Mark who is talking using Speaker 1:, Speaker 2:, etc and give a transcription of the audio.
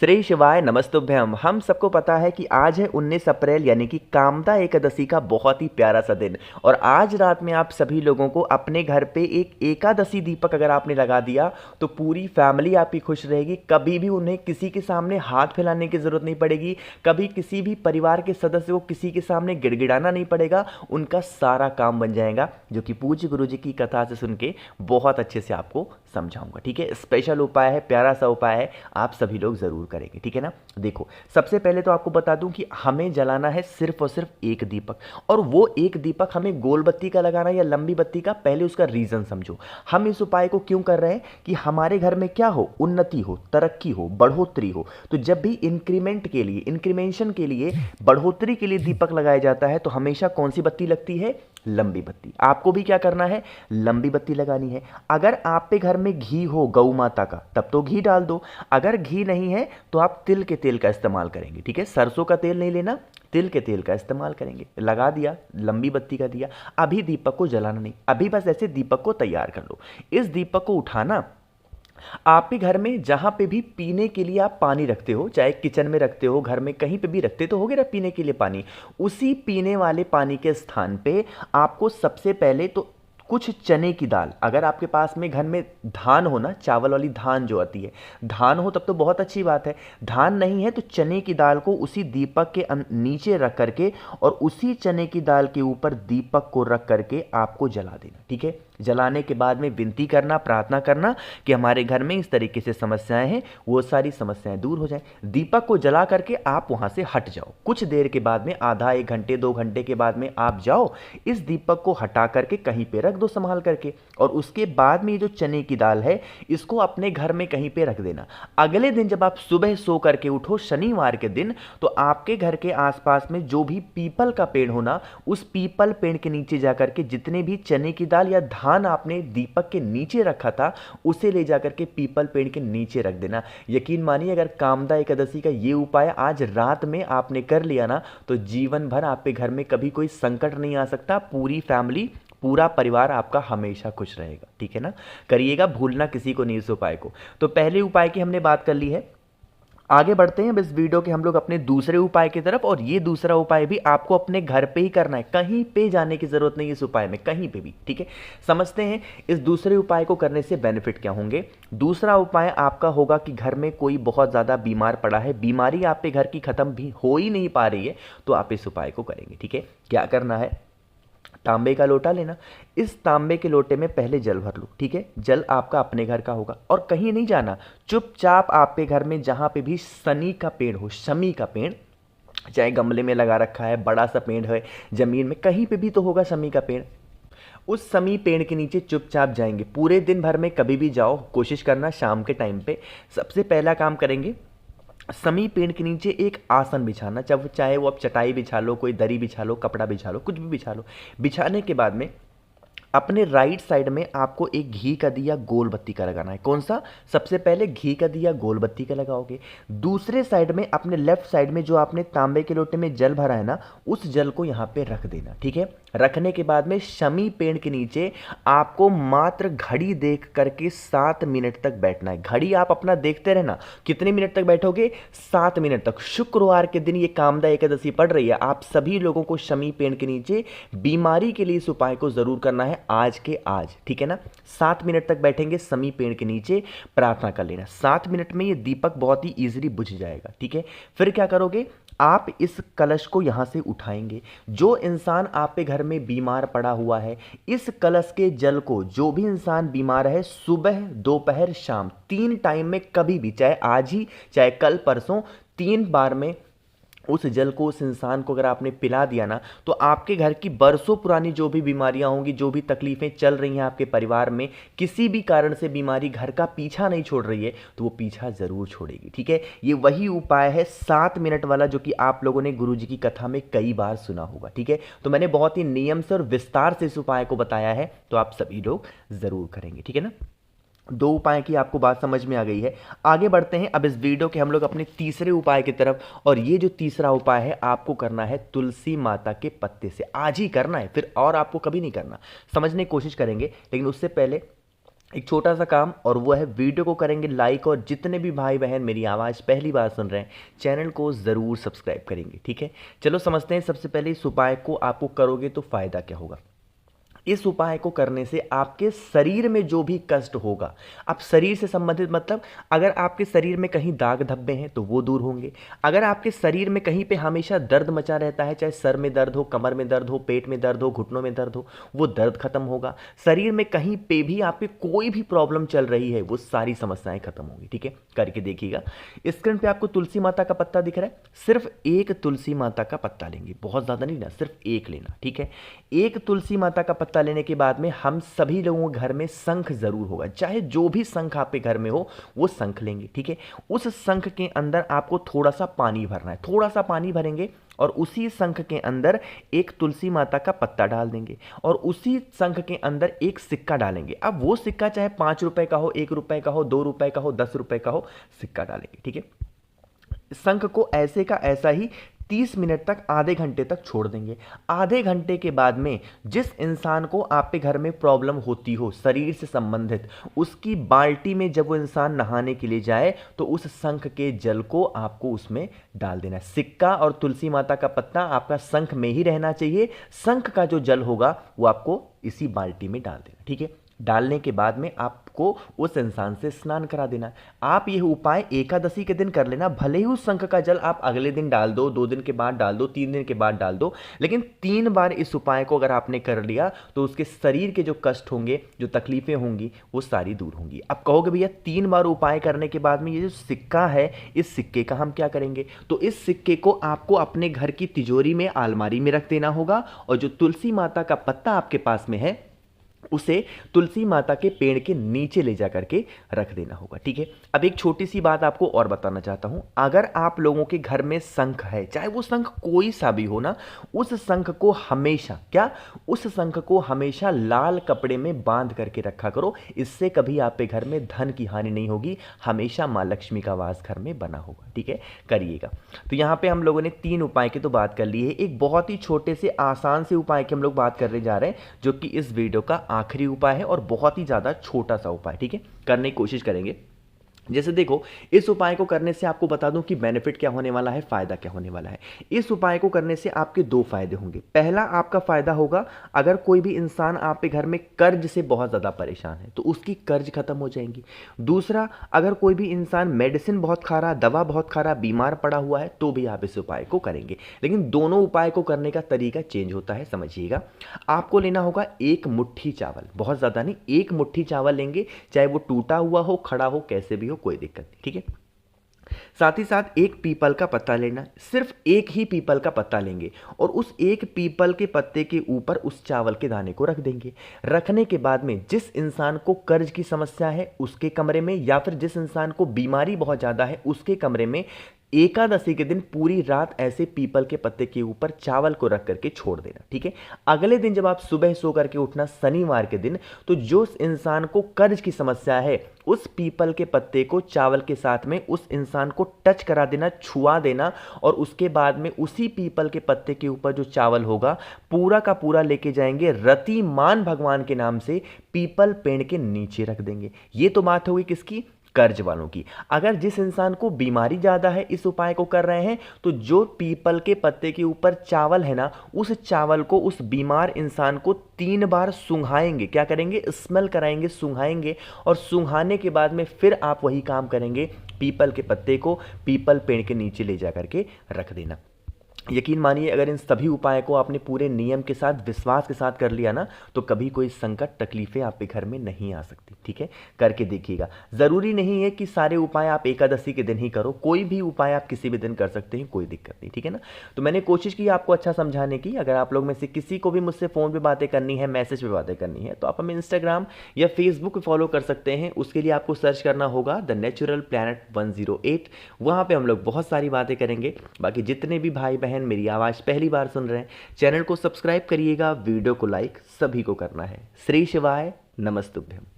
Speaker 1: श्री शिवाय नमस्तुभ्यम। हम सबको पता है कि आज है 19 अप्रैल यानी कि कामदा एकादशी का बहुत ही प्यारा सा दिन। और आज रात में आप सभी लोगों को अपने घर पे एक एकादशी दीपक अगर आपने लगा दिया तो पूरी फैमिली आपकी खुश रहेगी। कभी भी उन्हें किसी के सामने हाथ फैलाने की ज़रूरत नहीं पड़ेगी, कभी किसी भी परिवार के सदस्य को किसी के सामने गिड़गिड़ाना नहीं पड़ेगा। उनका सारा काम बन जाएगा, जो कि पूज्य गुरु जी की कथा से सुन के बहुत अच्छे से आपको समझाऊंगा। ठीक है, स्पेशल उपाय है, प्यारा सा उपाय है, आप सभी लोग ज़रूर करेंगे। ठीक है ना। देखो, सबसे पहले तो आपको बता दूं कि हमें जलाना है सिर्फ और सिर्फ एक दीपक, और वो एक दीपक हमें गोल बत्ती का लगाना है या लंबी बत्ती का। पहले उसका रीजन समझो। हम इस उपाय को क्यों कर रहे हैं कि हमारे घर में क्या हो, उन्नति हो, तरक्की हो, बढ़ोतरी हो। तो जब भी इंक्रीमेंट के लिए, इंक्रीमेंशन के लिए, बढ़ोतरी के लिए दीपक लगाया जाता है तो हमेशा कौन सी बत्ती लगती है? लंबी बत्ती। आपको भी क्या करना है? लंबी बत्ती लगानी है। अगर आप पे घर में घी हो गौ माता का तब तो घी डाल दो, अगर घी नहीं है तो आप तिल के तेल का इस्तेमाल करेंगे। ठीक है, सरसों का तेल नहीं लेना, तिल के तेल का इस्तेमाल करेंगे। लगा दिया, लंबी बत्ती का दिया। अभी दीपक को जलाना नहीं, अभी बस ऐसे दीपक को तैयार कर लो। इस दीपक को उठाना, आपके घर में जहां पे भी पीने के लिए आप पानी रखते हो, चाहे किचन में रखते हो, घर में कहीं पे भी रखते तो होगे ना पीने के लिए पानी, उसी पीने वाले पानी के स्थान पे आपको सबसे पहले तो कुछ चने की दाल, अगर आपके पास में घर में धान हो ना, चावल वाली धान जो आती है, धान हो तब तो बहुत अच्छी बात है। धान नहीं है तो चने की दाल को उसी दीपक के नीचे रख करके और उसी चने की दाल के ऊपर दीपक को रख करके आपको जला देना। ठीक है, जलाने के बाद में विनती करना, प्रार्थना करना कि हमारे घर में इस तरीके से समस्याएं हैं, वो सारी समस्याएं दूर हो जाएं। दीपक को जला करके आप वहां से हट जाओ। कुछ देर के बाद में, आधा एक घंटे 2 घंटे के बाद में आप जाओ, इस दीपक को हटा करके कहीं पे रख दो संभाल करके, और उसके बाद में ये जो चने की दाल है इसको अपने घर में कहीं पे रख देना। अगले दिन जब आप सुबह सो करके उठो, शनिवार के दिन, तो आपके घर के आसपास में जो भी पीपल का पेड़ होना, उस पीपल पेड़ के नीचे जाकर के जितने भी चने की दाल या धान आपने दीपक के नीचे रखा था उसे ले जाकर के पीपल पेड़ के नीचे रख देना। यकीन मानिए, अगर कामदा एकादशी का ये उपाय आज रात में आपने कर लिया ना, तो जीवन भर आपके घर में कभी कोई संकट नहीं आ सकता। पूरी फैमिली, पूरा परिवार आपका हमेशा खुश रहेगा। ठीक है ना। करिएगा, भूलना किसी को नहीं इस उपाय को। तो पहले उपाय की हमने बात कर ली है। आगे बढ़ते हैं अब इस वीडियो के हम लोग अपने दूसरे उपाय की तरफ, और ये दूसरा उपाय भी आपको अपने घर पे ही करना है, कहीं पे जाने की जरूरत नहीं इस उपाय में, कहीं पे भी। ठीक है, समझते हैं इस दूसरे उपाय को करने से बेनिफिट क्या होंगे। दूसरा उपाय आपका होगा कि घर में कोई बहुत ज़्यादा बीमार पड़ा है, बीमारी आपके घर की खत्म भी हो ही नहीं पा रही है, तो आप इस उपाय को करेंगे। ठीक है, क्या करना है? तांबे का लोटा लेना, इस तांबे के लोटे में पहले जल भर लो। ठीक है, जल आपका अपने घर का होगा और कहीं नहीं जाना, चुपचाप आपके घर में जहां पे भी शनि का पेड़ हो, शमी का पेड़, चाहे गमले में लगा रखा है, बड़ा सा पेड़ है, जमीन में कहीं पे भी तो होगा शमी का पेड़, उस शमी पेड़ के नीचे चुपचाप जाएंगे। पूरे दिन भर में कभी भी जाओ, कोशिश करना शाम के टाइम पे। सबसे पहला काम करेंगे, समी पेड़ के नीचे एक आसन बिछाना, चाहे वो आप चटाई बिछा लो, कोई दरी बिछा लो, कपड़ा बिछा लो, कुछ भी बिछा लो। बिछाने के बाद में अपने राइट साइड में आपको एक घी का दिया गोल बत्ती का लगाना है। कौन सा? सबसे पहले घी का दिया गोल बत्ती का लगाओगे। दूसरे साइड में, अपने लेफ्ट साइड में जो आपने तांबे के लोटे में जल भरा है ना, उस जल को यहाँ पे रख देना। ठीक है, रखने के बाद में शमी पेड़ के नीचे आपको मात्र घड़ी देख करके 7 मिनट तक बैठना है। घड़ी आप अपना देखते रहना, कितने मिनट तक बैठोगे? 7 मिनट तक। शुक्रवार के दिन ये कामदा एकादशी पड़ रही है, आप सभी लोगों को शमी पेड़ के नीचे बीमारी के लिए इस उपाय को जरूर करना है आज के आज। ठीक है ना। 7 मिनट तक बैठेंगे शमी पेड़ के नीचे, प्रार्थना कर लेना। 7 मिनट में ये दीपक बहुत ही इजीली बुझ जाएगा। ठीक है, फिर क्या करोगे? आप इस कलश को यहां से उठाएंगे। जो इंसान आपके घर में बीमार पड़ा हुआ है, इस कलश के जल को, जो भी इंसान बीमार है, सुबह दोपहर शाम 3 टाइम में कभी भी, चाहे आज ही चाहे कल परसों, 3 बार में उस जल को उस इंसान को अगर आपने पिला दिया ना, तो आपके घर की बरसों पुरानी जो भी बीमारियां होंगी, जो भी तकलीफें चल रही हैं आपके परिवार में, किसी भी कारण से बीमारी घर का पीछा नहीं छोड़ रही है, तो वो पीछा जरूर छोड़ेगी। ठीक है, ये वही उपाय है 7 मिनट वाला, जो कि आप लोगों ने गुरुजी की कथा में कई बार सुना होगा। ठीक है, तो मैंने बहुत ही नियम से और विस्तार से इस उपाय को बताया है, तो आप सभी लोग जरूर करेंगे। ठीक है ना। 2 उपाय की आपको बात समझ में आ गई है। आगे बढ़ते हैं अब इस वीडियो के हम लोग अपने तीसरे उपाय की तरफ, और ये जो तीसरा उपाय है आपको करना है तुलसी माता के पत्ते से। आज ही करना है, फिर और आपको कभी नहीं करना। समझने की कोशिश करेंगे, लेकिन उससे पहले एक छोटा सा काम, और वो है वीडियो को करेंगे लाइक, और जितने भी भाई बहन मेरी आवाज़ पहली बार सुन रहे हैं चैनल को ज़रूर सब्सक्राइब करेंगे। ठीक है, चलो समझते हैं सबसे पहले इस उपाय को आपको करोगे तो फ़ायदा क्या होगा। इस उपाय को करने से आपके शरीर में जो भी कष्ट होगा, आप शरीर से संबंधित मतलब अगर आपके शरीर में कहीं दाग धब्बे हैं तो वो दूर होंगे। अगर आपके शरीर में कहीं पे हमेशा दर्द मचा रहता है, चाहे सर में दर्द हो, कमर में दर्द हो, पेट में दर्द हो, घुटनों में दर्द हो, वो दर्द खत्म होगा। शरीर में कहीं पे भी आपके कोई भी प्रॉब्लम चल रही है वो सारी समस्याएं खत्म होंगी। ठीक है, करके देखिएगा। स्क्रीन पे आपको तुलसी माता का पत्ता दिख रहा है, सिर्फ एक तुलसी माता का पत्ता लेंगे, बहुत ज़्यादा नहीं ना, सिर्फ एक लेना। ठीक है, एक तुलसी माता का पत्ता लेने के बाद में हम सभी लोगों के घर में शंख जरूर होगा, चाहे जो भी शंख आपके घर में हो वो शंख लेंगे। ठीक है, उस शंख के अंदर आपको थोड़ा सा पानी भरना है, थोड़ा सा पानी भरेंगे और उसी शंख के अंदर एक तुलसी माता का पत्ता डाल देंगे और उसी शंख के अंदर एक सिक्का डालेंगे। अब वो सिक्का चाहे 5 रुपए का हो, 1 रुपए का हो, 2 रुपए का हो, 10 रुपए का हो, सिक्का डालेंगे। ठीक है, शंख को ऐसे का ऐसा ही 30 मिनट तक, आधे घंटे तक छोड़ देंगे। आधे घंटे के बाद में जिस इंसान को आपके घर में प्रॉब्लम होती हो शरीर से संबंधित, उसकी बाल्टी में जब वो इंसान नहाने के लिए जाए तो उस शंख के जल को आपको उसमें डाल देना है। सिक्का और तुलसी माता का पत्ता आपका शंख में ही रहना चाहिए, शंख का जो जल होगा वो आपको इसी बाल्टी में डाल देना। ठीक है, डालने के बाद में आपको उस इंसान से स्नान करा देना। आप यह उपाय एकादशी के दिन कर लेना, भले ही उस शंख का जल आप अगले दिन डाल दो, 2 दिन के बाद डाल दो, 3 दिन के बाद डाल दो, लेकिन 3 बार इस उपाय को अगर आपने कर लिया तो उसके शरीर के जो कष्ट होंगे, जो तकलीफें होंगी, वो सारी दूर होंगी। अब कहोगे भैया 3 बार उपाय करने के बाद में ये जो सिक्का है, इस सिक्के का हम क्या करेंगे? तो इस सिक्के को आपको अपने घर की तिजोरी में, अलमारी में रख देना होगा और जो तुलसी माता का पत्ता आपके पास में है उसे तुलसी माता के पेड़ के नीचे ले जा करके रख देना होगा। ठीक है, अब एक छोटी सी बात आपको और बताना चाहता हूं, अगर आप लोगों के घर में शंख है, चाहे वो शंख कोई सा भी हो ना, उस शंख को हमेशा उस शंख को हमेशा लाल कपड़े में बांध करके रखा करो। इससे कभी आपके घर में धन की हानि नहीं होगी, हमेशा मां लक्ष्मी का वास घर में बना होगा। ठीक है, करिएगा। तो यहां पे हम लोगों ने 3 उपाय की तो बात कर ली है, एक बहुत ही छोटे से आसान से उपाय की हम लोग बात करने जा रहे हैं, जो कि इस वीडियो का आखिरी उपाय है और बहुत ही ज्यादा छोटा सा उपाय। ठीक है, करने की कोशिश करेंगे। जैसे देखो, इस उपाय को करने से आपको बता दूं कि बेनिफिट क्या होने वाला है, फायदा क्या होने वाला है। इस उपाय को करने से आपके 2 फायदे होंगे। पहला आपका फायदा होगा, अगर कोई भी इंसान आपके घर में कर्ज से बहुत ज्यादा परेशान है तो उसकी कर्ज खत्म हो जाएंगी। दूसरा, अगर कोई भी इंसान मेडिसिन बहुत खा रहा, दवा बहुत खा रहा, बीमार पड़ा हुआ है, तो भी आप इस उपाय को करेंगे। लेकिन दोनों उपाय को करने का तरीका चेंज होता है, समझिएगा। आपको लेना होगा 1 मुट्ठी चावल, बहुत ज्यादा नहीं, 1 मुट्ठी चावल लेंगे, चाहे वो टूटा हुआ हो, खड़ा हो, कैसे भी हो, कोई दिक्कत नहीं। ठीक है, साथ ही साथ 1 पीपल का पत्ता लेना, सिर्फ 1 ही पीपल का पत्ता लेंगे और उस 1 पीपल के पत्ते के ऊपर उस चावल के दाने को रख देंगे। रखने के बाद में जिस इंसान को कर्ज की समस्या है उसके कमरे में, या फिर जिस इंसान को बीमारी बहुत ज्यादा है उसके कमरे में, एकादशी के दिन पूरी रात ऐसे पीपल के पत्ते के ऊपर चावल को रख करके छोड़ देना। ठीक है, अगले दिन जब आप सुबह सो करके उठना शनिवार के दिन, तो जो इंसान को कर्ज की समस्या है उस पीपल के पत्ते को चावल के साथ में उस इंसान को टच करा देना, छुआ देना, और उसके बाद में उसी पीपल के पत्ते के ऊपर जो चावल होगा पूरा का पूरा लेके जाएंगे, रतिमान भगवान के नाम से पीपल पेड़ के नीचे रख देंगे। ये तो बात होगी किसकी? कर्ज वालों की। अगर जिस इंसान को बीमारी ज्यादा है, इस उपाय को कर रहे हैं, तो जो पीपल के पत्ते के ऊपर चावल है ना, उस चावल को उस बीमार इंसान को 3 बार सूंघाएंगे। क्या करेंगे? स्मेल कराएंगे, सूंघाएंगे, और सूंघाने के बाद में फिर आप वही काम करेंगे, पीपल के पत्ते को पीपल पेड़ के नीचे ले जा करके रख देना। यकीन मानिए, अगर इन सभी उपायों को आपने पूरे नियम के साथ, विश्वास के साथ कर लिया ना, तो कभी कोई संकट, तकलीफें आपके घर में नहीं आ सकती। ठीक है, करके देखिएगा। जरूरी नहीं है कि सारे उपाय आप एकादशी के दिन ही करो, कोई भी उपाय आप किसी भी दिन कर सकते हैं, कोई दिक्कत नहीं। ठीक है ना, तो मैंने कोशिश की आपको अच्छा समझाने की। अगर आप लोग में से किसी को भी मुझसे फोन पे बातें करनी है, मैसेज पे बातें करनी है, तो आप हमें इंस्टाग्राम या फेसबुक पे फॉलो कर सकते हैं। उसके लिए आपको सर्च करना होगा द नेचुरल प्लैनेट 108। वहां पे हम लोग बहुत सारी बातें करेंगे। बाकी जितने भी भाई बहन मेरी आवाज पहली बार सुन रहे हैं, चैनल को सब्सक्राइब करिएगा, वीडियो को लाइक सभी को करना है। श्री शिवाय, नमस्तुभ्यम।